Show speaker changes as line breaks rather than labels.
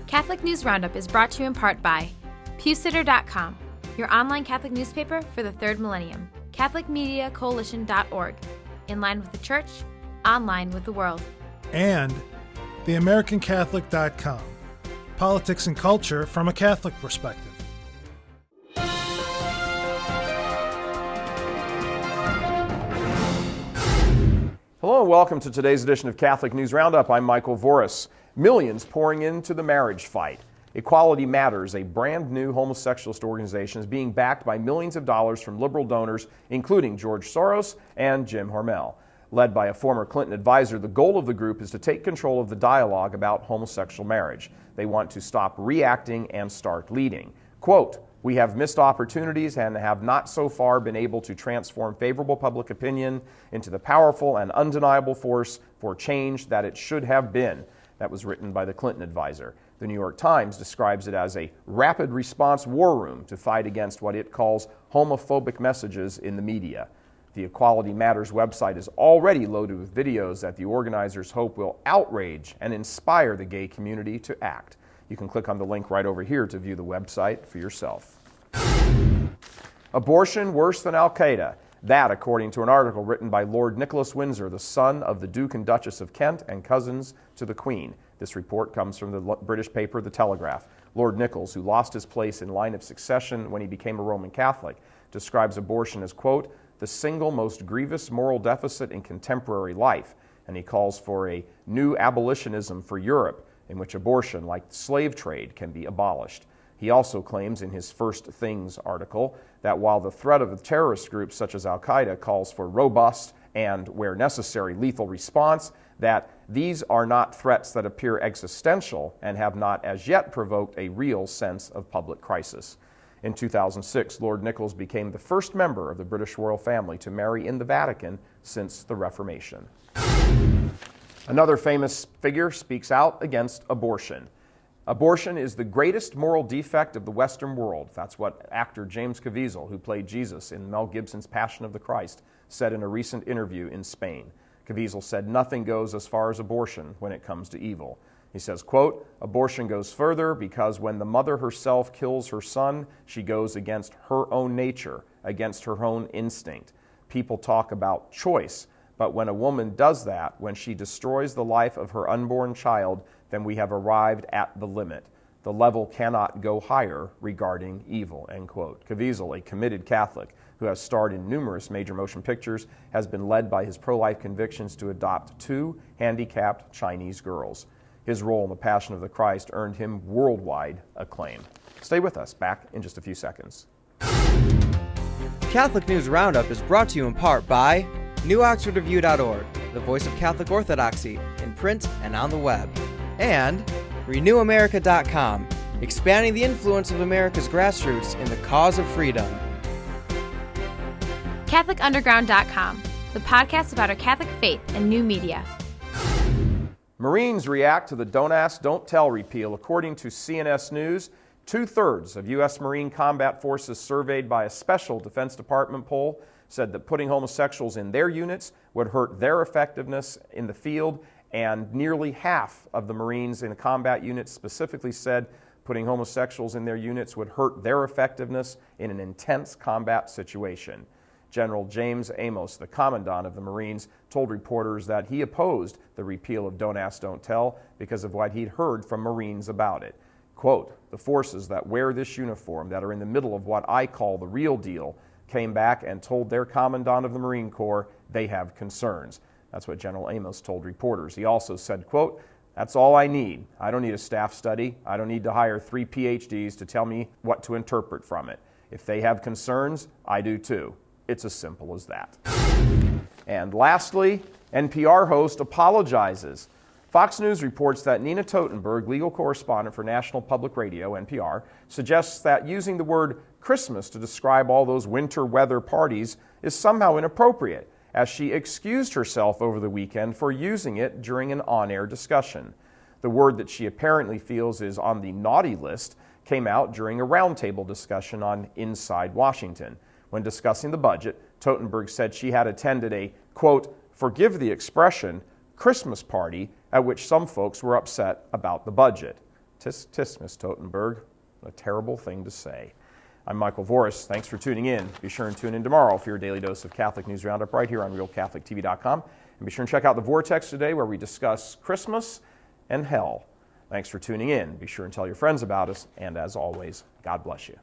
Catholic News Roundup is brought to you in part by PewSitter.com, your online Catholic newspaper for the third millennium, CatholicMediaCoalition.org, in line with the Church, online with the world.
And TheAmericanCatholic.com, politics and culture from a Catholic perspective.
Hello and welcome to today's edition of Catholic News Roundup. I'm Michael Voris. Millions pouring into the marriage fight. Equality Matters, a brand new homosexualist organization, is being backed by millions of dollars from liberal donors, including George Soros and Jim Hormel. Led by a former Clinton advisor, the goal of the group is to take control of the dialogue about homosexual marriage. They want to stop reacting and start leading. Quote, "We have missed opportunities and have not so far been able to transform favorable public opinion into the powerful and undeniable force for change that it should have been." That was written by the Clinton advisor. The New York Times describes it as a rapid response war room to fight against what it calls homophobic messages in the media. The Equality Matters website is already loaded with videos that the organizers hope will outrage and inspire the gay community to act. You can click on the link right over here to view the website for yourself. Abortion worse than Al-Qaeda. That, according to an article written by Lord Nicholas Windsor, the son of the Duke and Duchess of Kent and cousins to the Queen. This report comes from the British paper The Telegraph. Lord Nicholas, who lost his place in line of succession when he became a Roman Catholic, describes abortion as, quote, "the single most grievous moral deficit in contemporary life," and he calls for a new abolitionism for Europe, in which abortion, like the slave trade, can be abolished. He also claims in his First Things article that while the threat of terrorist groups such as Al-Qaeda calls for robust and, where necessary, lethal response, that these are not threats that appear existential and have not as yet provoked a real sense of public crisis. In 2006, Lord Nicholas became the first member of the British royal family to marry in the Vatican since the Reformation. Another famous figure speaks out against abortion. Abortion is the greatest moral defect of the Western world. That's what actor James Caviezel, who played Jesus in Mel Gibson's Passion of the Christ, said in a recent interview in Spain. Caviezel said nothing goes as far as abortion when it comes to evil. He says, quote, "Abortion goes further because when the mother herself kills her son, she goes against her own nature, against her own instinct. People talk about choice, but when a woman does that, when she destroys the life of her unborn child, then we have arrived at the limit. The level cannot go higher regarding evil," end quote. Caviezel, a committed Catholic who has starred in numerous major motion pictures, has been led by his pro-life convictions to adopt 2 handicapped Chinese girls. His role in the Passion of the Christ earned him worldwide acclaim. Stay with us. Back in just a few seconds.
Catholic News Roundup is brought to you in part by NewOxfordReview.org, the voice of Catholic Orthodoxy, in print and on the web, and RenewAmerica.com, expanding the influence of America's grassroots in the cause of freedom.
CatholicUnderground.com, the podcast about our Catholic faith and new media.
Marines react to the Don't Ask, Don't Tell repeal. According to CNS News, 2/3 of U.S. Marine combat forces surveyed by a special Defense Department poll said that putting homosexuals in their units would hurt their effectiveness in the field, and nearly half of the Marines in a combat unit specifically said putting homosexuals in their units would hurt their effectiveness in an intense combat situation. General James Amos, the commandant of the Marines, told reporters that he opposed the repeal of Don't Ask, Don't Tell because of what he'd heard from Marines about it. Quote, "The forces that wear this uniform, that are in the middle of what I call the real deal, came back and told their commandant of the Marine Corps they have concerns." That's what General Amos told reporters. He also said, quote, "That's all I need. I don't need a staff study. I don't need to hire 3 PhDs to tell me what to interpret from it. If they have concerns, I do too. It's as simple as that." And lastly, NPR Host Apologizes. Fox News reports that Nina Totenberg, legal correspondent for National Public Radio, NPR, suggests that using the word Christmas to describe all those winter weather parties is somehow inappropriate, as she excused herself over the weekend for using it during an on-air discussion. The word that she apparently feels is on the naughty list came out during a roundtable discussion on Inside Washington. When discussing the budget, Totenberg said she had attended a, quote, "forgive the expression, Christmas party at which some folks were upset about the budget." Tisk, tisk, Miss Totenberg. What a terrible thing to say. I'm Michael Voris. Thanks for tuning in. Be sure and tune in tomorrow for your daily dose of Catholic News Roundup right here on RealCatholicTV.com. And be sure and check out the Vortex today where we discuss Christmas and hell. Thanks for tuning in. Be sure and tell your friends about us. And as always, God bless you.